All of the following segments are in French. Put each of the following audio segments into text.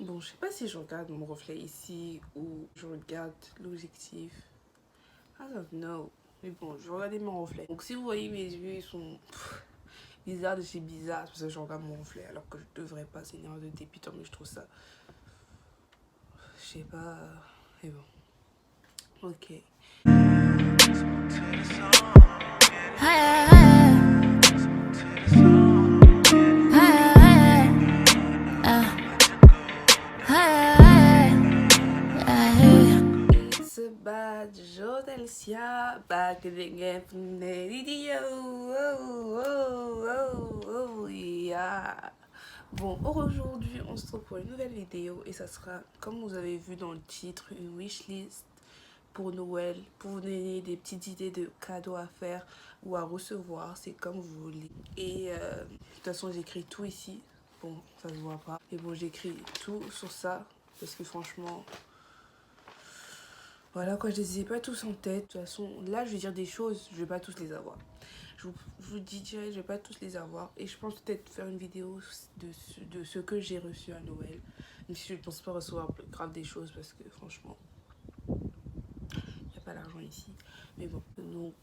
Bon, je sais pas si je regarde mon reflet ici ou je regarde l'objectif. I don't know. Mais bon, je vais regarder mon reflet. Donc si vous voyez mes yeux, ils sont bizarres de chez bizarre. C'est parce que je regarde mon reflet alors que je devrais pas. C'est une erreur de débutant, mais je trouve ça... Je sais pas... Mais bon. Ok. It's a bad Jodelcia back again from the video. Oh, oh, oh, oh, yeah. Bon, aujourd'hui, on se retrouve pour une nouvelle vidéo et ça sera, comme vous avez vu dans le titre, une wishlist pour Noël, pour vous donner des petites idées de cadeaux à faire ou à recevoir, c'est comme vous voulez. Et de toute façon, j'écris tout ici. Bon, ça se voit pas. Et bon, j'écris tout sur ça parce que franchement... Voilà quoi, je les ai pas tous en tête. De toute façon, là, je vais dire des choses, je vais pas tous les avoir. Je vous dis direct, je vais pas tous les avoir. Et je pense peut-être faire une vidéo de ce que j'ai reçu à Noël. Même si je ne pense pas recevoir grave des choses parce que franchement, il n'y a pas d'argent ici. Mais bon, donc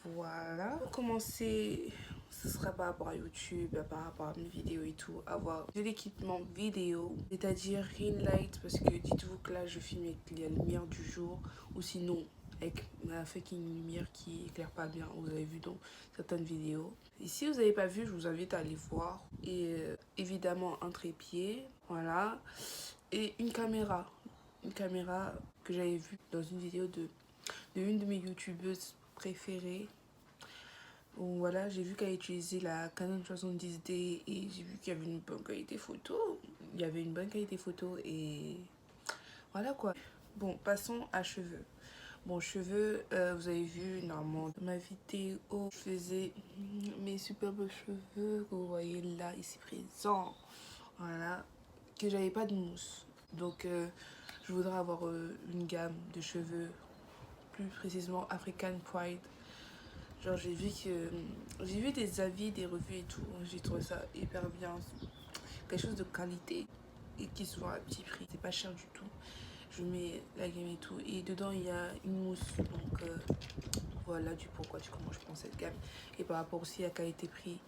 voilà. Pour commencer, ce sera par rapport à YouTube, par rapport à mes vidéos et tout, avoir de l'équipement vidéo, c'est-à-dire ring light, parce que dites-vous que là je filme avec la lumière du jour, ou sinon avec ma fucking lumière qui éclaire pas bien, vous avez vu dans certaines vidéos. Et si vous n'avez pas vu, je vous invite à aller voir. Et évidemment un trépied, voilà, et une caméra que j'avais vue dans une vidéo de une de mes youtubeuses préférées. Bon, voilà, j'ai vu qu'elle utilisait la Canon 70D et j'ai vu qu'il y avait une bonne qualité photo. Il y avait une bonne qualité photo et voilà quoi. Bon, passons à cheveux. Bon, cheveux, vous avez vu normalement dans ma vidéo, je faisais mes superbes cheveux que vous voyez là, ici présents. Voilà, que j'avais pas de mousse. Donc, je voudrais avoir une gamme de cheveux, plus précisément African Pride. Genre j'ai vu des avis, des revues et tout, j'ai trouvé ça hyper bien, quelque chose de qualité et qui se vend à petit prix, c'est pas cher du tout. Je mets la gamme et tout et dedans il y a une mousse, donc voilà du pourquoi du comment je prends cette gamme. Et par rapport aussi à qualité-prix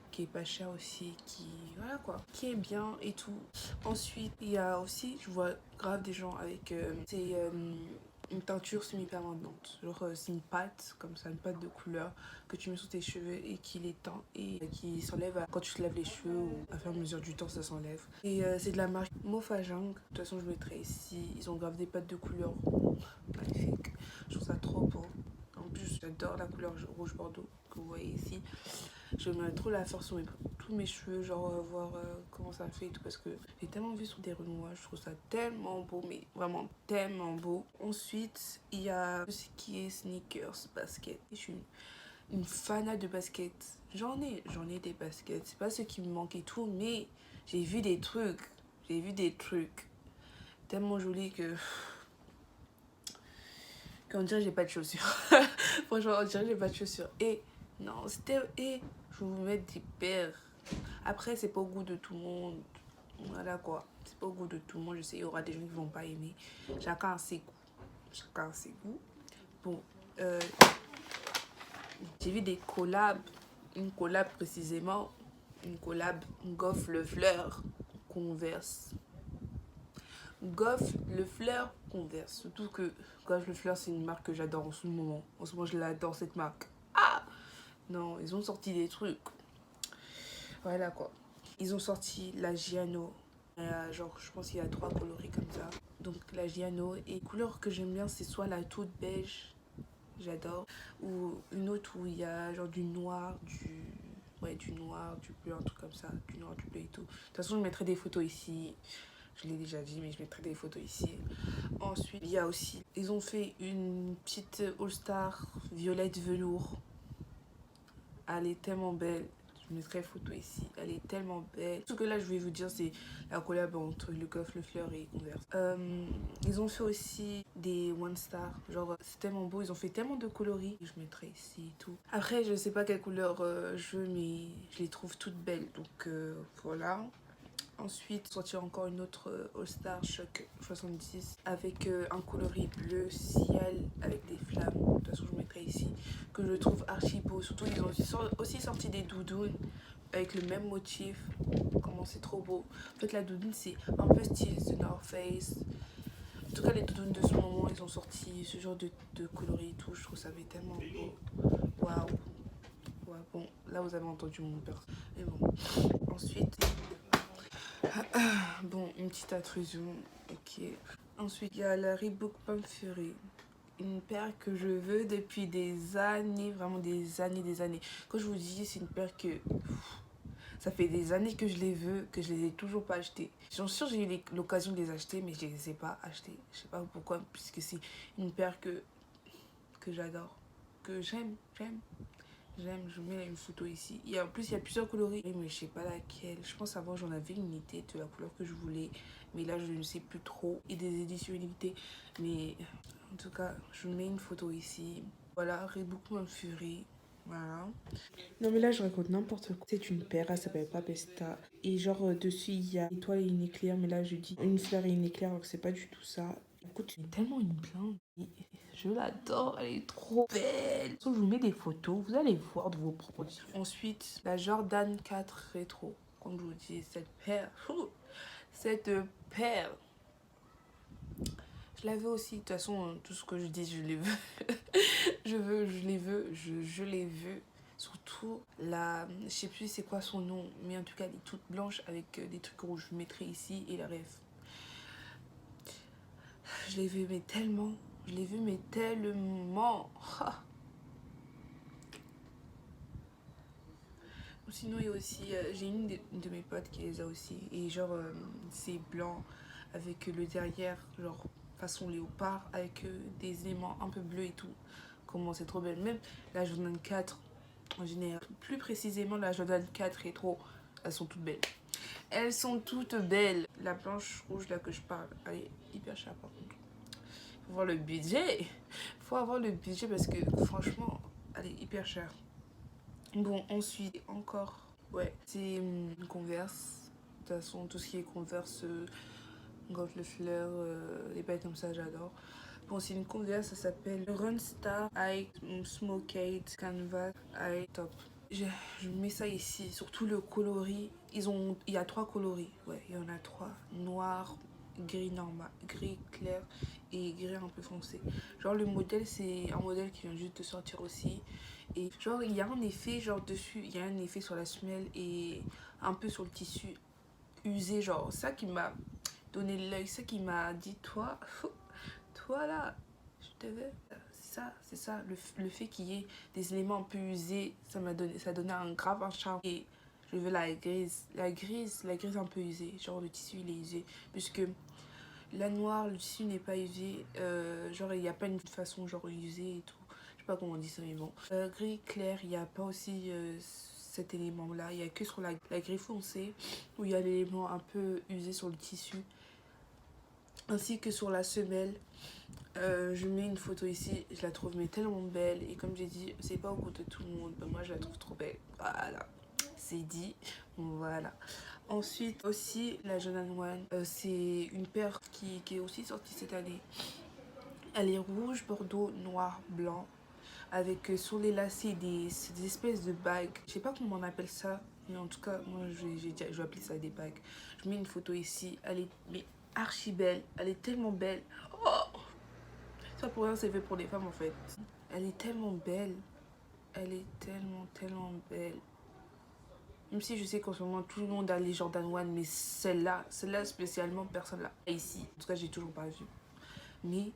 qui est pas cher aussi, qui voilà quoi, qui est bien et tout. Ensuite il y a aussi, je vois grave des gens avec une teinture semi-permanente. Genre c'est une pâte, comme ça, une pâte de couleur que tu mets sur tes cheveux et qui les teint et qui s'enlève quand tu te laves les cheveux ou à faire mesure du temps ça s'enlève. Et c'est de la marque Mofajang. De toute façon je mettrai ici. Ils ont grave des pâtes de couleur magnifiques. Je trouve ça trop beau. En plus j'adore la couleur rouge bordeaux que vous voyez ici. Je mets trop la force sur tous mes cheveux, genre voir comment ça fait et tout, parce que j'ai tellement vu sur des renouages, je trouve ça tellement beau, mais vraiment tellement beau. Ensuite, il y a tout ce qui est sneakers, basket. Je suis une fanat de basket. J'en ai des baskets, c'est pas ce qui me manque et tout, mais j'ai vu des trucs, tellement jolis que on dirait que j'ai pas de chaussures. Franchement, on dirait que j'ai pas de chaussures. Et non, je vais vous mettre des paires. Après, c'est pas au goût de tout le monde. Voilà quoi. C'est pas au goût de tout le monde. Je sais, il y aura des gens qui vont pas aimer. Chacun a ses goûts. Chacun a ses goûts. Bon, j'ai vu des collabs. Une collab précisément. Une collab Goff le Fleur Converse. Goff le Fleur Converse. Surtout que Goff le Fleur, c'est une marque que j'adore en ce moment. En ce moment, je l'adore cette marque. Ah non, ils ont sorti des trucs. Voilà quoi. Ils ont sorti la Giano. Genre, je pense qu'il y a 3 coloris comme ça. Donc la Giano. Et couleur que j'aime bien, c'est soit la toute beige. J'adore. Ou une autre où il y a genre du noir, du noir, du bleu, un truc comme ça. Du noir, du bleu et tout. De toute façon, je mettrai des photos ici. Je l'ai déjà dit, mais je mettrai des photos ici. Ensuite, il y a aussi... Ils ont fait une petite All-Star violette velours. Elle est tellement belle. Je mettrai photo ici. Elle est tellement belle. Ce que là, je vais vous dire, c'est la collab entre le Goff, le Fleur et Converse. Ils ont fait aussi des One Star. Genre, c'est tellement beau. Ils ont fait tellement de coloris. Je mettrai ici et tout. Après, je sais pas quelle couleur je veux, mais je les trouve toutes belles. Donc, voilà. Ensuite, sortir encore une autre All Star Shock 70 avec un coloris bleu ciel avec des flammes. De toute façon, je mettrai ici, que je trouve archi beau. Surtout, ils ont aussi sorti des doudounes avec le même motif. Comment c'est trop beau. En fait, la doudoune, c'est un peu style The North Face. En tout cas, les doudounes de ce moment, ils ont sorti ce genre de coloris et tout. Je trouve ça avait tellement beau. Waouh. Ouais, bon, là, vous avez entendu mon père. Mais bon. Ensuite, bon, une petite intrusion. Ok. Ensuite, il y a la Reebok Pump Fury. Une paire que je veux depuis des années, vraiment des années. Quand je vous dis, c'est une paire que ça fait des années que je les veux, que je les ai toujours pas achetées. J'en suis sûre, j'ai eu l'occasion de les acheter, mais je les ai pas achetées. Je sais pas pourquoi, puisque c'est une paire que j'adore, que j'aime. Je vous mets une photo ici. En plus, il y a plusieurs coloris, mais je sais pas laquelle. Je pense avant, j'en avais une unité de la couleur que je voulais, mais là, je ne sais plus trop. Et des éditions limitées, mais en tout cas, je vous mets une photo ici. Voilà, Reebok Pump Fury. Voilà. Non mais là je raconte n'importe quoi. C'est une paire, elle s'appelle Papesta. Et genre dessus il y a une étoile et une éclair. Mais là je dis une fleur et une éclair alors que c'est pas du tout ça. Écoute, c'est tellement une blinde. Je l'adore, elle est trop belle. Je vous mets des photos, vous allez voir de vos propres yeux. Ensuite, la Jordan 4 Rétro. Comme je vous dis, cette paire. Cette paire. Je la veux aussi. De toute façon, tout ce que je dis, je les veux. je les veux, je les veux. Surtout la, je sais plus c'est quoi son nom, mais en tout cas elle est toute blanche avec des trucs rouges. Je mettrai ici et la ref. Je l'ai vu mais tellement, je l'ai vu mais tellement. Sinon il y a aussi, j'ai une de mes potes qui les a aussi et genre c'est blanc avec le derrière genre façon léopard avec des éléments un peu bleus et tout. Comment c'est trop belle. Même la Jordan 4 en général, plus précisément la Jordan 4 rétro, elles sont toutes belles. Elles sont toutes belles. La blanche rouge là que je parle, elle est hyper chère par contre. Faut voir le budget. Faut avoir le budget parce que franchement, elle est hyper chère. Bon, ensuite, encore, ouais, c'est une Converse. De toute façon, tout ce qui est Converse, Golf le fleur, les bails comme ça, j'adore. Bon, c'est une Converse, ça s'appelle Runstar High Smoked Canvas High Top. Je mets ça ici, surtout le coloris. Il y a 3 coloris, ouais, il y en a 3. Noir, gris normal, gris clair et gris un peu foncé. Genre le modèle, c'est un modèle qui vient juste de sortir aussi. Et genre il y a un effet genre dessus, il y a un effet sur la semelle et un peu sur le tissu usé. Genre ça qui m'a donné l'œil, ça qui m'a dit toi là, je te veux. C'est ça, le fait qu'il y ait des éléments un peu usés, ça donnait un grave un charme. Et je veux la grise un peu usée, genre le tissu il est usé, puisque la noire, le tissu n'est pas usé, genre il n'y a pas une façon genre usée et tout, je sais pas comment on dit ça mais bon. Gris clair, il n'y a pas aussi cet élément là, il n'y a que sur la gris foncée où il y a l'élément un peu usé sur le tissu, ainsi que sur la semelle. Je mets une photo ici, je la trouve mais tellement belle et comme j'ai dit, c'est pas au goût de tout le monde, ben moi je la trouve trop belle. Voilà, c'est dit, voilà. Ensuite aussi la Jordan 1, c'est une paire qui est aussi sortie cette année. Elle est rouge, bordeaux, noir, blanc avec sur les lacets des espèces de bagues. Je sais pas comment on appelle ça, mais en tout cas moi je vais appeler ça des bagues. Je mets une photo ici, elle est mais archi belle, elle est tellement belle. Oh, ça pour rien c'est fait pour les femmes en fait. Elle est tellement belle. Elle est tellement belle. Même si je sais qu'en ce moment tout le monde a les Jordan 1, mais celle-là spécialement personne l'a ici. En tout cas j'ai toujours pas vu. Mais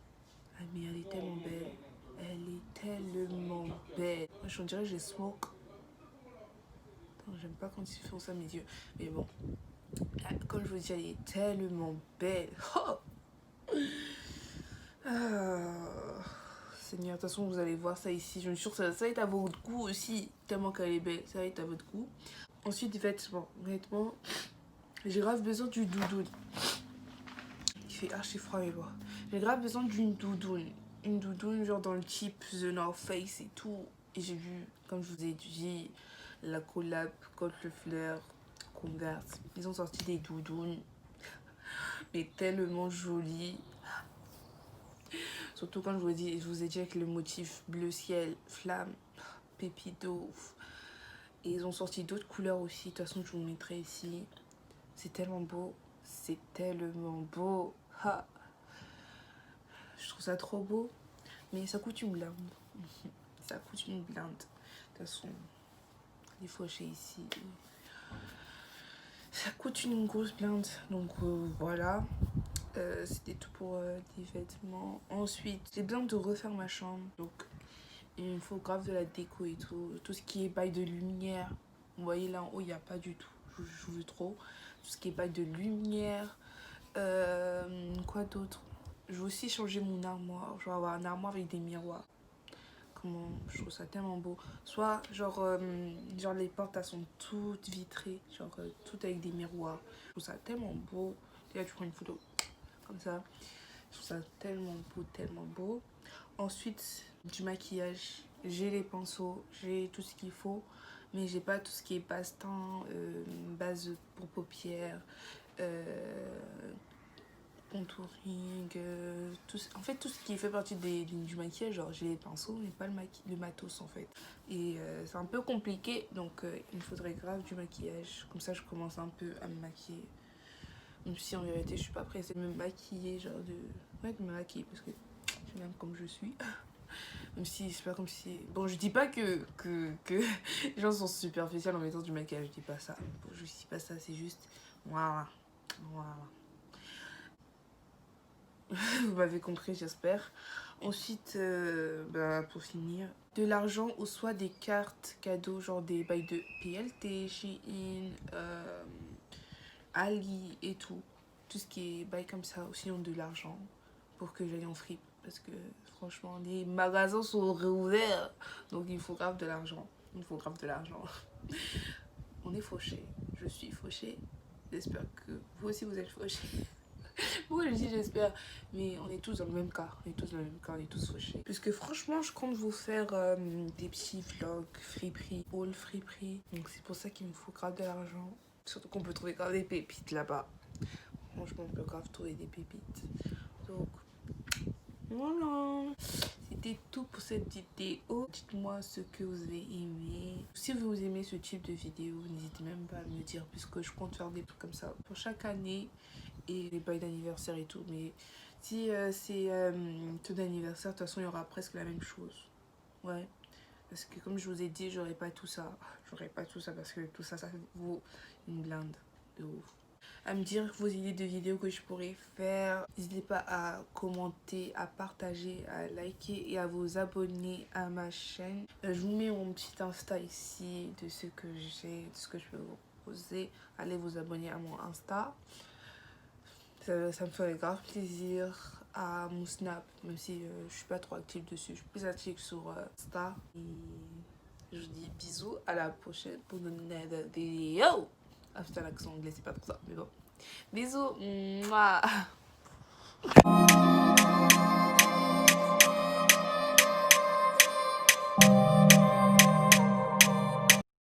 elle est tellement belle. Elle est tellement belle. Moi je dirais que j'ai smoke. J'aime pas quand ils font ça mes yeux. Mais bon. Comme je vous dis, elle est tellement belle. Oh, Seigneur, de toute façon, vous allez voir ça ici. Je suis sûre que ça va être à votre goût aussi. Tellement qu'elle est belle. Ça va être à votre goût. Ensuite, vêtements. J'ai grave besoin d'une doudoune. Il fait archi froid, mais bon. J'ai grave besoin d'une doudoune. Une doudoune, genre dans le type The North Face et tout. Et j'ai vu, comme je vous ai dit, la collab Côte le Fleur Converse. Ils ont sorti des doudounes, mais tellement jolies. Surtout quand je vous ai dit avec le motif bleu ciel, flamme, pépite de ouf. Et ils ont sorti d'autres couleurs aussi. De toute façon, je vous mettrai ici. C'est tellement beau. C'est tellement beau. Ha. Je trouve ça trop beau. Mais ça coûte une blinde. Ça coûte une blinde. De toute façon, les fauchés ici. Ça coûte une grosse blinde. Donc voilà. C'était tout pour des vêtements. Ensuite, j'ai besoin de refaire ma chambre. Donc il me faut grave de la déco et tout. Tout ce qui est bail de lumière. Vous voyez là en haut, il n'y a pas du tout. Je veux trop. Tout ce qui est bail de lumière. Quoi d'autre? Je veux aussi changer mon armoire. Je vais avoir un armoire avec des miroirs. Comment? Je trouve ça tellement beau. Soit genre les portes elles sont toutes vitrées. Genre toutes avec des miroirs. Je trouve ça tellement beau. Et là tu prends une photo comme ça. Je trouve ça tellement beau, tellement beau. Ensuite, du maquillage. J'ai les pinceaux, j'ai tout ce qu'il faut. Mais j'ai pas tout ce qui est passe-temps, base pour paupières, contouring, en fait tout ce qui fait partie du maquillage. Genre j'ai les pinceaux mais pas le matos en fait. Et c'est un peu compliqué, donc il me faudrait grave du maquillage. Comme ça je commence un peu à me maquiller. Même si en vérité je suis pas pressée de me maquiller, genre de me maquiller parce que je m'aime comme je suis. Même si c'est pas comme si... Bon, je dis pas que les gens sont superficiels en mettant du maquillage, je dis pas ça. Bon, je dis pas ça, c'est juste... Voilà. Vous m'avez compris, j'espère. Ensuite, pour finir, de l'argent ou soit des cartes cadeaux, genre des bails de PLT, Shein, Ali et tout. Tout ce qui est bail comme ça, ou sinon de l'argent pour que j'aille en fripe. Parce que franchement, les magasins sont réouverts. Donc il faut grave de l'argent. Il faut grave de l'argent. On est fauchés. Je suis fauchée. J'espère que vous aussi vous êtes fauchés. Pourquoi je dis j'espère? Mais on est tous dans le même cas. On est tous dans le même cas. On est tous fauchés. Puisque franchement, je compte vous faire des petits vlogs friperie, haul friperie. Donc c'est pour ça qu'il me faut grave de l'argent. Surtout qu'on peut trouver grave des pépites là-bas. Franchement, on peut grave trouver des pépites. Donc voilà, c'était tout pour cette vidéo. Dites-moi ce que vous avez aimé. Si vous aimez ce type de vidéo, n'hésitez même pas à me dire, puisque je compte faire des trucs comme ça pour chaque année et les bails d'anniversaire et tout. Mais si c'est tout d'anniversaire, de toute façon il y aura presque la même chose. Ouais, parce que comme je vous ai dit, j'aurai pas tout ça. J'aurai pas tout ça parce que tout ça, ça vaut une blinde de ouf. À me dire vos idées de vidéos que je pourrais faire. N'hésitez pas à commenter, à partager, à liker et à vous abonner à ma chaîne. Je vous mets mon petit Insta ici de ce que j'ai, de ce que je peux vous proposer. Allez vous abonner à mon Insta. Ça me ferait grave plaisir. À mon Snap, même si je suis pas trop active dessus. Je suis plus active sur Insta. Et je vous dis bisous, à la prochaine pour une nouvelle vidéo. Ah putain, l'accent anglais, c'est pas pour ça, mais bon. Bisous. Mouah.